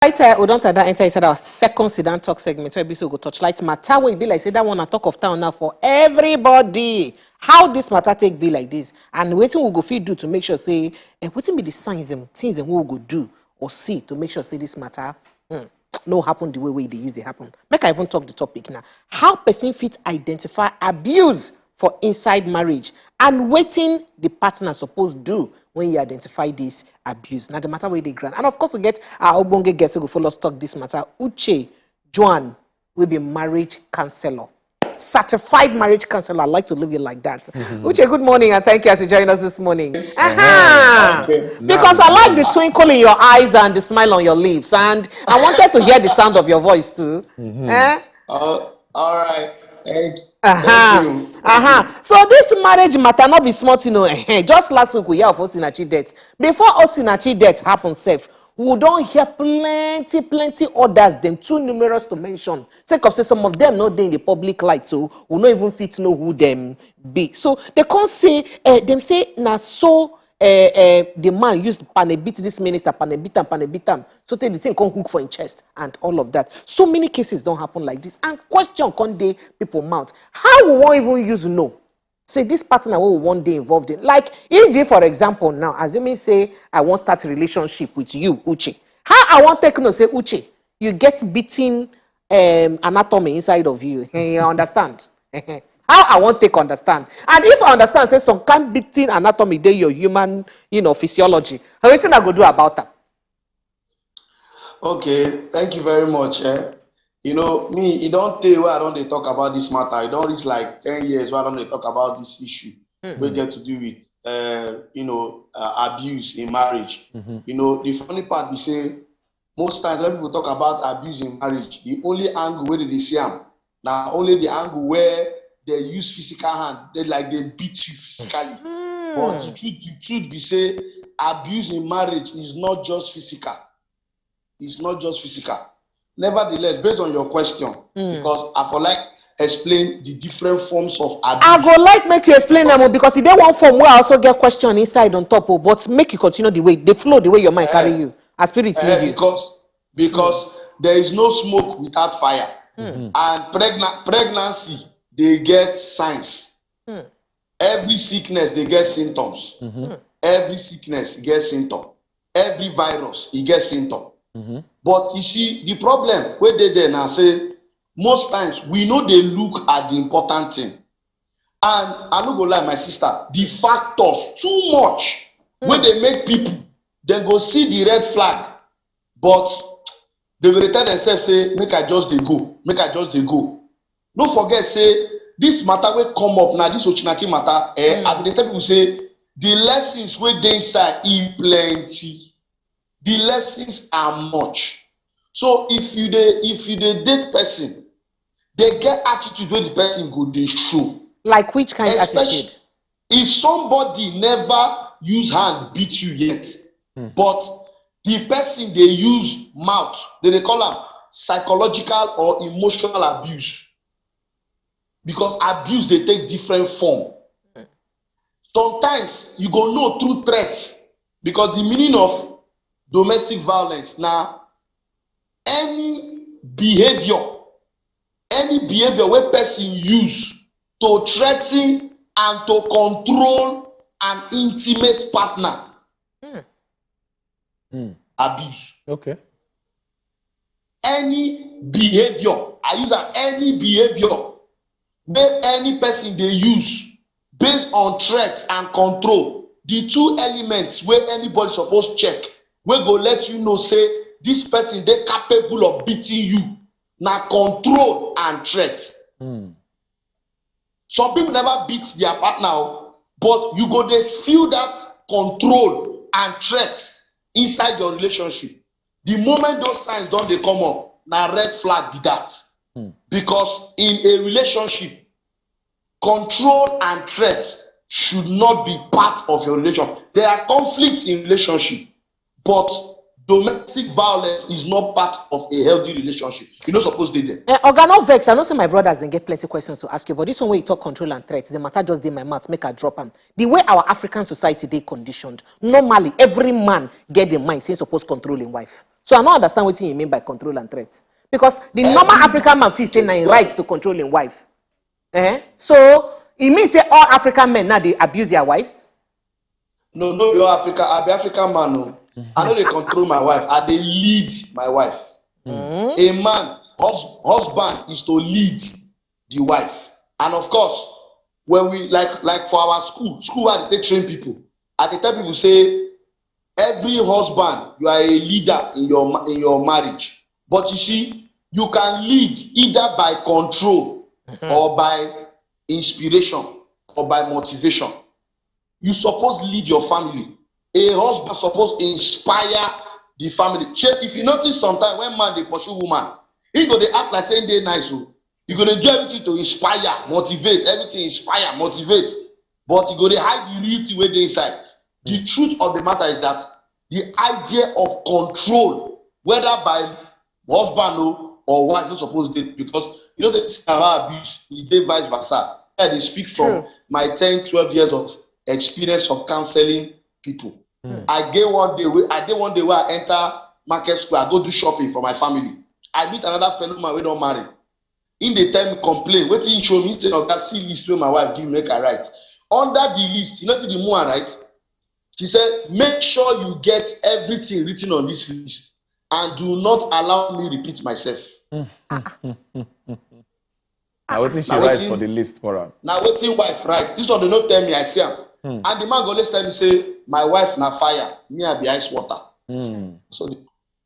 Right, we don't enter inside our second sit down talk segment where we go touchlight matter. Will be like say that one a talk of town now for everybody. How this matter take be like this, and waiting we go fit do to make sure say waiting be the signs them things them we will go do or see to make sure say this matter no happen the way they use they happen. Make I even talk the topic now. How person fit identify abuse for inside marriage and waiting the partner supposed do when you identify this abuse. Now the matter where they grant. And of course we get our Obonge guest who go follow us talk this matter. Uche Juan will be marriage counselor. Certified marriage counselor. I like to leave you like that. Uche, good morning and thank you as you join us this morning. Okay. Because I like the twinkle in your eyes and the smile on your lips. And I wanted to hear the sound of your voice too. All right. Thank you. So this marriage matter not be smart, you know. Just last week we hear of Osinachi death. Before Osinachi death happen, safe, we don't hear plenty others, them too numerous to mention. Take of say some of them not in the public light, so we not even fit know who them be. So they can't say them say na so the man used panebit this minister, panebit, so take the thing can hook for his chest and all of that. So many cases don't happen like this. And question can they people mount? How we won't even use know? Say this partner will one day involved in. Like EG, for example, now, assuming say I want start a relationship with you, Uche. How I want take no say Uche, you get beating anatomy inside of you. You understand? How I want take understand. And if I understand, say some kind beating anatomy there your human, physiology. How is it I go do about that? Okay, thank you very much. Me, it don't tell where I don't they talk about this matter. I don't reach like 10 years where I don't they talk about this issue. We get to do with abuse in marriage. The funny part we say most times when people talk about abuse in marriage, the only angle where they see them now only the angle where they use physical hand, they beat you physically. But the truth be say abuse in marriage is not just physical. It's not just physical. Nevertheless, based on your question, because I feel like explain the different forms of abuse. I go like make you explain them because if they one form where I also get question inside on top of, but make you continue the flow the way your mind carry you. As spirit lead you. Because there is no smoke without fire. And pregnancy, they get signs. Every sickness, they get symptoms. Every sickness gets symptom. Every virus, it gets symptom. But you see, the problem where they there now say, most times we know they look at the important thing. And I don't go lie, my sister, the factors too much when they make people, they go see the red flag, but they will tell themselves, say, make I just they go. Don't forget, say, this matter will come up now, this Osinachi matter, I will tell people, say, the lessons where they inside in plenty. The lessons are much. So if you date person, they get attitude where the person go they show. Like which kind of attitude? If somebody never use hand beat you yet, but the person they use mouth, they call them psychological or emotional abuse. Because abuse they take different form. Sometimes you go know through threats, because the meaning of domestic violence now, any behavior where person use to threaten and to control an intimate partner, abuse. Okay. Any behavior, any behavior where any person they use based on threat and control, the two elements where anybody supposed check, we go let you know, say, this person, they capable of beating you. Now, control and threat. Some people never beat their partner, but you go they feel that control and threat inside your relationship. The moment those signs don't they come up, now red flag be that. Because in a relationship, control and threat should not be part of your relationship. There are conflicts in relationship. But domestic violence is not part of a healthy relationship. You're not supposed to do that. Oga, no vex. I know say my brothers then get plenty questions to ask you, but this one where you talk control and threats, the matter just did my mouth, make a drop them. The way our African society they conditioned, normally every man get the mind saying supposed controlling wife. So I don't understand what you mean by control and threats. Because the normal African man feels saying he rights to controlling wife. So it means say all African men now they abuse their wives. No, you're Africa. I be African man. No. I know they control my wife. I they lead my wife. A man, husband is to lead the wife. And of course, when we like for our school where they train people, I tell people say every husband you are a leader in your marriage. But you see, you can lead either by control or by inspiration or by motivation. You suppose lead your family. A husband supposed inspire the family. If you notice sometimes when man they pursue woman, he go they act like saying they nice. So you go to do everything to inspire, motivate, everything inspire, motivate. But you go to hide the reality where they inside. The truth of the matter is that the idea of control, whether by husband or wife, not supposed to, because you know that abuse, he gave vice versa. They speak from my 10, 12 years of experience of counseling people. I did one day where I enter Market Square, I go do shopping for my family. I meet another fellow man we don't marry. In the time complain, what he show me instead of that see list where my wife give make her write. Under the list, you know the more right? She said, make sure you get everything written on this list and do not allow me repeat myself. Now what she writes for the list for her? Now what wife write? This one they not tell me I see him. And the man go always tell me say, my wife na fire, me I be ice water. So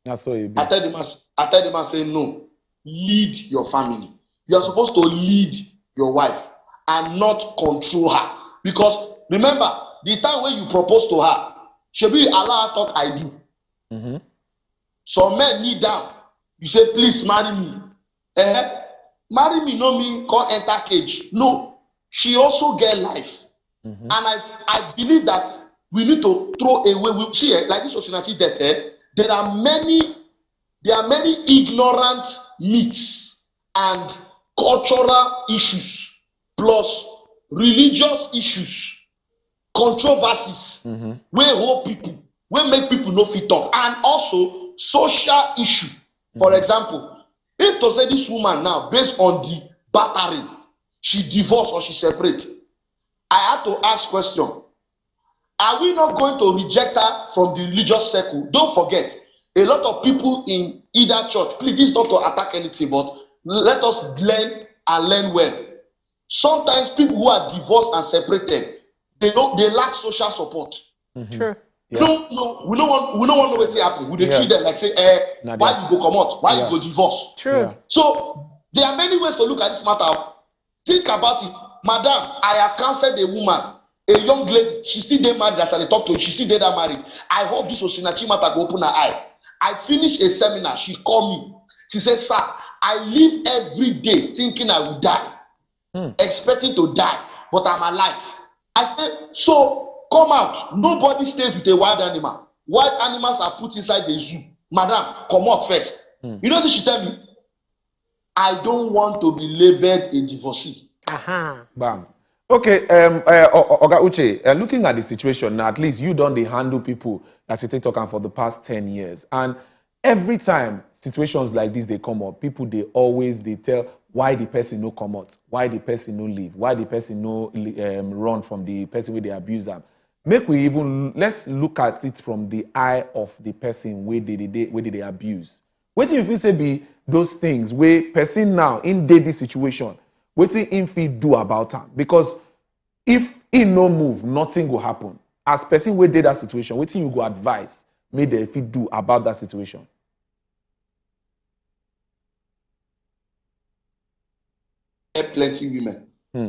that's so you be. I tell the man say no, lead your family. You are supposed to lead your wife and not control her. Because remember, the time when you propose to her, she be allow her talk I do. Some men kneel down. You say, please marry me. Marry me no mean come enter cage. No, she also get life. And I believe that we need to throw away. See, like this Osinachi death, there are many ignorant myths and cultural issues, plus religious issues, controversies, where hold people, where make people no fit talk, and also social issue. For example, if to say this woman now, based on the battering, she divorced or she separate, I have to ask question. Are we not going to reject her from the religious circle? Don't forget, a lot of people in either church, please, this is not to attack anything, but let us learn and learn well. Sometimes people who are divorced and separated, they lack social support. True. We don't want to know what happen. We treat them like say, why you go come out? Why you go divorce? True. Yeah. So there are many ways to look at this matter. Think about it. Madam, I have counseled a woman, a young lady, she still dey married after they talk to her, she still dey that married. I hope this Osinachi matter go open her eye. I finished a seminar, she called me. She said, sir, I live every day thinking I will die, expecting to die, but I'm alive. I said, so come out. Nobody stays with a wild animal. Wild animals are put inside the zoo. Madam, come out first. You know what she tell me? I don't want to be labeled a divorcee. Bam. Okay, Oga Uche, looking at the situation now, at least you don't handle people that you take talking for the past 10 years. And every time situations like this they come up, people they tell why the person no come out, why the person no leave, why the person no run from the person where they abuse them. Let's look at it from the eye of the person where they abuse. What if you say be those things where person now in daily situation, what if he do about them? Because if he no move, nothing will happen. As person where did that situation, what you go advise may they if he do about that situation? Plenty women.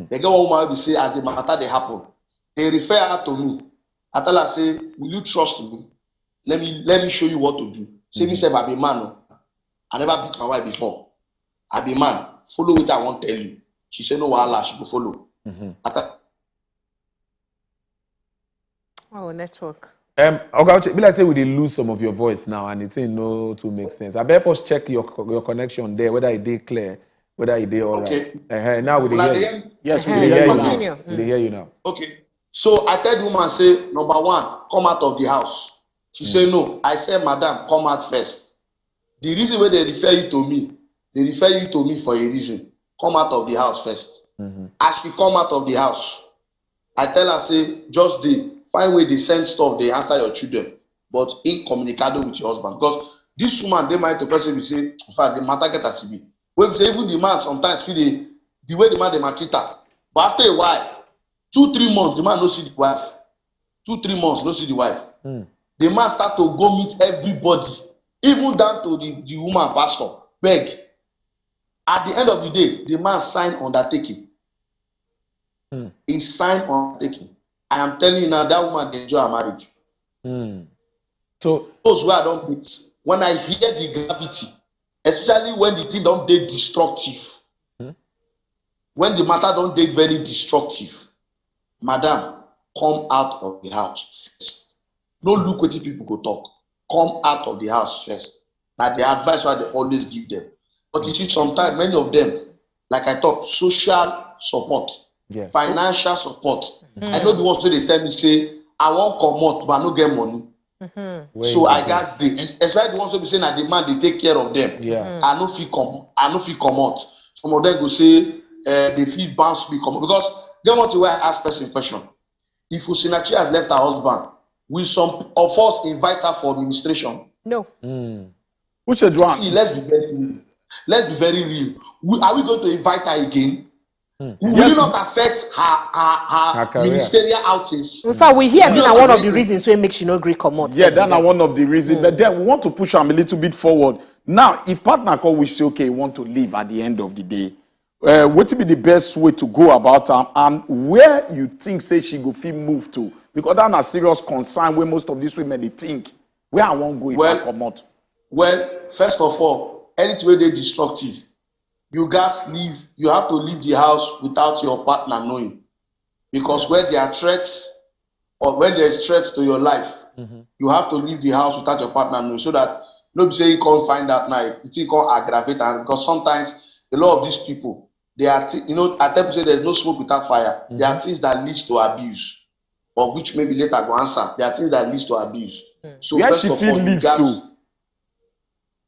They get one woman who say as the matter they happen, they refer her to me. I tell her say, will you trust me? Let me show you what to do. Say me say I be man. I never beat my wife before. I be man. Follow what I want to tell you. She said no wahala, she go follow. Oh, network. Oga Uche, be like say we dey lose some of your voice now, and it ain't no to make sense. I better us check your connection there, whether it dey clear, whether it dey all right. Okay. Now we dey Una hear dey you. hear me? Yes, we dey hear you now. Continue. We dey hear you now. Okay. So I tell the woman, say, number one, come out of the house. She say no. I say, madam, come out first. The reason why they refer you to me for a reason. Come out of the house first. As she come out of the house, I tell her, say, just find way they send stuff, they answer your children, but incommunicado with your husband. Because this woman, they might to person will say, in fact, the matter get as be. When we say even the man sometimes feel the way the man they maltreat her. But after a while, 2-3 months, the man no see the wife. 2-3 months, no see the wife. The man start to go meet everybody, even down to the woman pastor, beg. At the end of the day, the man sign undertaking. He signed undertaking. I am telling you now, that woman dey enjoy her marriage. So those where I don't meet, when I hear the gravity, especially when the thing don't dey destructive, when the matter don't dey very destructive, madam, come out of the house first. No look wetin people go talk. Come out of the house first. Now the advice why they always give them. But you see, sometimes many of them, like I talk, social support, financial support. I know the ones who they tell me say, I want comot, but I no get money. So I guess especially the ones who be saying that the man they take care of them. I no fit come out. Some of them go say they feel bounce me come because they want to ask person question. If Osinachi has left her husband, will some of us invite her for administration? No. Uche Juan. See, let's be very real. Are we going to invite her again? Will it not affect her ministerial outings? In fact, we hear that one of the reasons why make she no agree come out. Yeah, that's one of the reasons. But then we want to push them a little bit forward. Now, if partner call we say, okay, want to leave at the end of the day, what will be the best way to go about her and where you think say she go feel move to? Because that's a serious concern where most of these women they think where I won't go if I come out. Well, first of all, anything where they destructive, you guys leave. You have to leave the house without your partner knowing, because when there are threats or when there is threats to your life, you have to leave the house without your partner knowing, so that nobody say you can't find that night. You can't aggravate, and because sometimes a lot of these people, they are, I tell you say there's no smoke without fire. There are things that leads to abuse, of which maybe later go answer. There are things that leads to abuse. So Where first she of feel all, live to?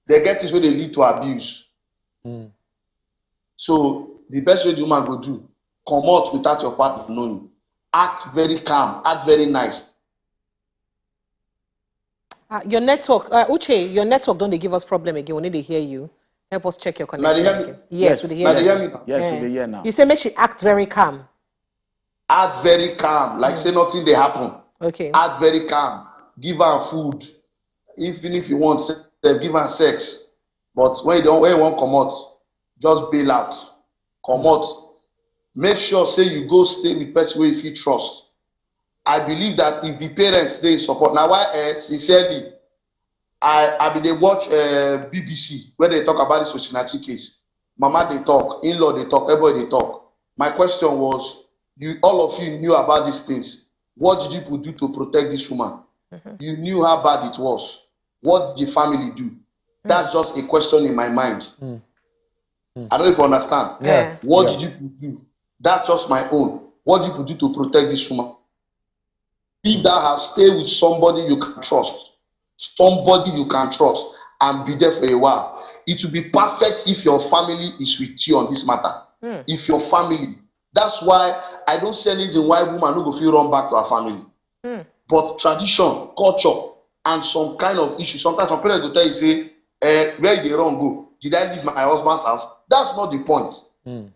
they get this where they lead to abuse. So the best way the woman go do, come out without your partner knowing. Act very calm, act very nice. Your network, Uche, your network don't they give us problem again? We need to hear you. Help us check your connection. Again. Yes, we hear you. Yes, we hear now. You say make she act very calm. Act very calm, like say nothing they happen. Okay. Act very calm. Give her food. Even if you want, give her sex. But when you want come out, just bail out. Come out. Make sure say you go stay with person where you feel trust. I believe that if the parents they support, now why sincerely, I be they watch BBC where they talk about this Osinachi case. Mama they talk, in-law they talk, everybody they talk. My question was, all of you knew about these things. What did you do to protect this woman? You knew how bad it was. What did the family do? That's just a question in my mind. I don't know if you understand. What did you do? That's just my own. What did you do to protect this woman? Leave that house, stay with somebody you can trust. Somebody you can trust and be there for a while. It will be perfect if your family is with you on this matter. If your family, that's why I don't see any reason why woman no go feel run back to her family. But tradition, culture, and some kind of issue. Sometimes some parents will tell you, say, where they wrong go? Did I leave my husband's house? That's not the point.